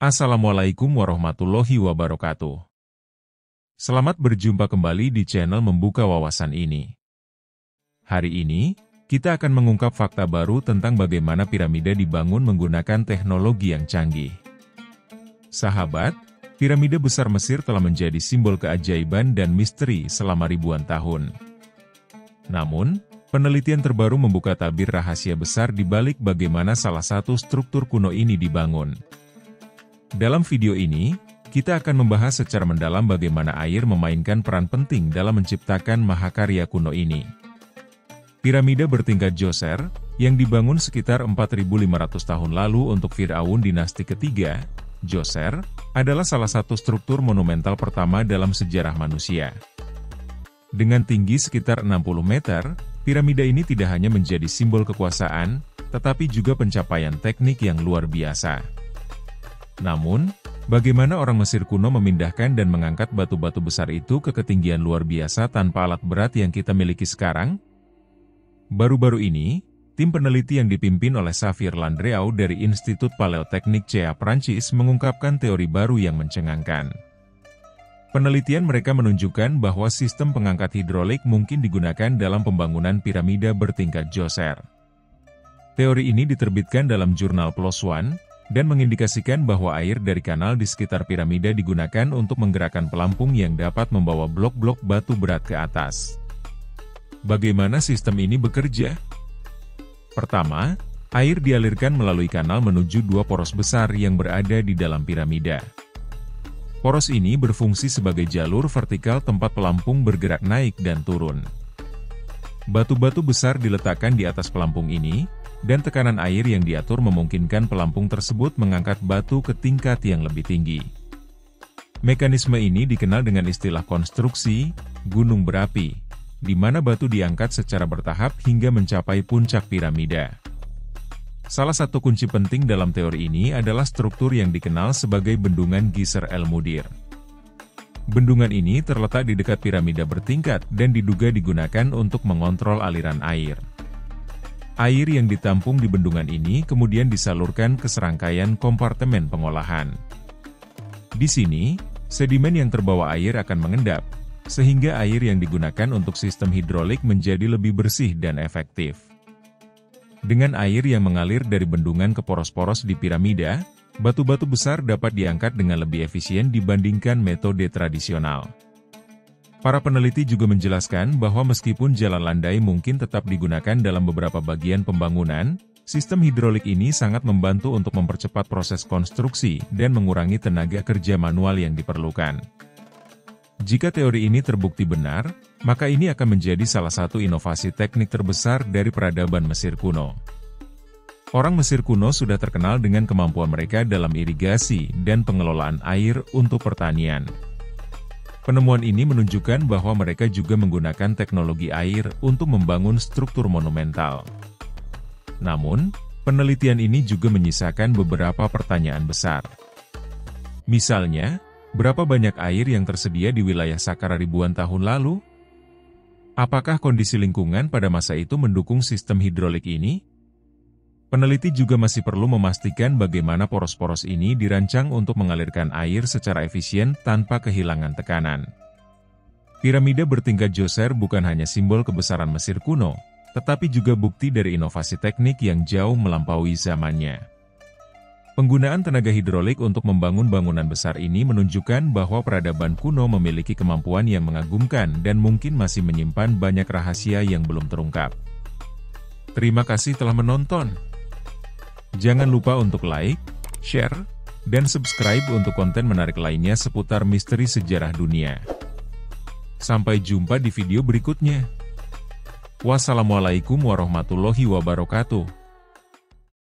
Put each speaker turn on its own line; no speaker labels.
Assalamualaikum warahmatullahi wabarakatuh. Selamat berjumpa kembali di channel Membuka Wawasan ini. Hari ini, kita akan mengungkap fakta baru tentang bagaimana piramida dibangun menggunakan teknologi yang canggih. Sahabat, piramida besar Mesir telah menjadi simbol keajaiban dan misteri selama ribuan tahun. Namun, penelitian terbaru membuka tabir rahasia besar di balik bagaimana salah satu struktur kuno ini dibangun. Dalam video ini, kita akan membahas secara mendalam bagaimana air memainkan peran penting dalam menciptakan mahakarya kuno ini. Piramida bertingkat Djoser, yang dibangun sekitar 4.500 tahun lalu untuk Firaun dinasti ketiga, Djoser, adalah salah satu struktur monumental pertama dalam sejarah manusia. Dengan tinggi sekitar 60 meter, piramida ini tidak hanya menjadi simbol kekuasaan, tetapi juga pencapaian teknik yang luar biasa. Namun, bagaimana orang Mesir kuno memindahkan dan mengangkat batu-batu besar itu ke ketinggian luar biasa tanpa alat berat yang kita miliki sekarang? Baru-baru ini, tim peneliti yang dipimpin oleh Xavier Landreau dari Institut Paleoteknik CEA Prancis mengungkapkan teori baru yang mencengangkan. Penelitian mereka menunjukkan bahwa sistem pengangkat hidrolik mungkin digunakan dalam pembangunan piramida bertingkat Djoser. Teori ini diterbitkan dalam jurnal PLOS ONE, dan mengindikasikan bahwa air dari kanal di sekitar piramida digunakan untuk menggerakkan pelampung yang dapat membawa blok-blok batu berat ke atas. Bagaimana sistem ini bekerja? Pertama, air dialirkan melalui kanal menuju dua poros besar yang berada di dalam piramida. Poros ini berfungsi sebagai jalur vertikal tempat pelampung bergerak naik dan turun. Batu-batu besar diletakkan di atas pelampung ini, dan tekanan air yang diatur memungkinkan pelampung tersebut mengangkat batu ke tingkat yang lebih tinggi. Mekanisme ini dikenal dengan istilah konstruksi gunung berapi, di mana batu diangkat secara bertahap hingga mencapai puncak piramida. Salah satu kunci penting dalam teori ini adalah struktur yang dikenal sebagai bendungan Gisr el-Mudir. Bendungan ini terletak di dekat piramida bertingkat dan diduga digunakan untuk mengontrol aliran air. Air yang ditampung di bendungan ini kemudian disalurkan ke serangkaian kompartemen pengolahan. Di sini, sedimen yang terbawa air akan mengendap, sehingga air yang digunakan untuk sistem hidrolik menjadi lebih bersih dan efektif. Dengan air yang mengalir dari bendungan ke poros-poros di piramida, batu-batu besar dapat diangkat dengan lebih efisien dibandingkan metode tradisional. Para peneliti juga menjelaskan bahwa meskipun jalan landai mungkin tetap digunakan dalam beberapa bagian pembangunan, sistem hidrolik ini sangat membantu untuk mempercepat proses konstruksi dan mengurangi tenaga kerja manual yang diperlukan. Jika teori ini terbukti benar, maka ini akan menjadi salah satu inovasi teknik terbesar dari peradaban Mesir kuno. Orang Mesir kuno sudah terkenal dengan kemampuan mereka dalam irigasi dan pengelolaan air untuk pertanian. Penemuan ini menunjukkan bahwa mereka juga menggunakan teknologi air untuk membangun struktur monumental. Namun, penelitian ini juga menyisakan beberapa pertanyaan besar. Misalnya, berapa banyak air yang tersedia di wilayah Saqqara ribuan tahun lalu? Apakah kondisi lingkungan pada masa itu mendukung sistem hidrolik ini? Peneliti juga masih perlu memastikan bagaimana poros-poros ini dirancang untuk mengalirkan air secara efisien tanpa kehilangan tekanan. Piramida bertingkat Djoser bukan hanya simbol kebesaran Mesir kuno, tetapi juga bukti dari inovasi teknik yang jauh melampaui zamannya. Penggunaan tenaga hidrolik untuk membangun bangunan besar ini menunjukkan bahwa peradaban kuno memiliki kemampuan yang mengagumkan dan mungkin masih menyimpan banyak rahasia yang belum terungkap. Terima kasih telah menonton. Jangan lupa untuk like, share, dan subscribe untuk konten menarik lainnya seputar misteri sejarah dunia. Sampai jumpa di video berikutnya. Wassalamualaikum warahmatullahi wabarakatuh.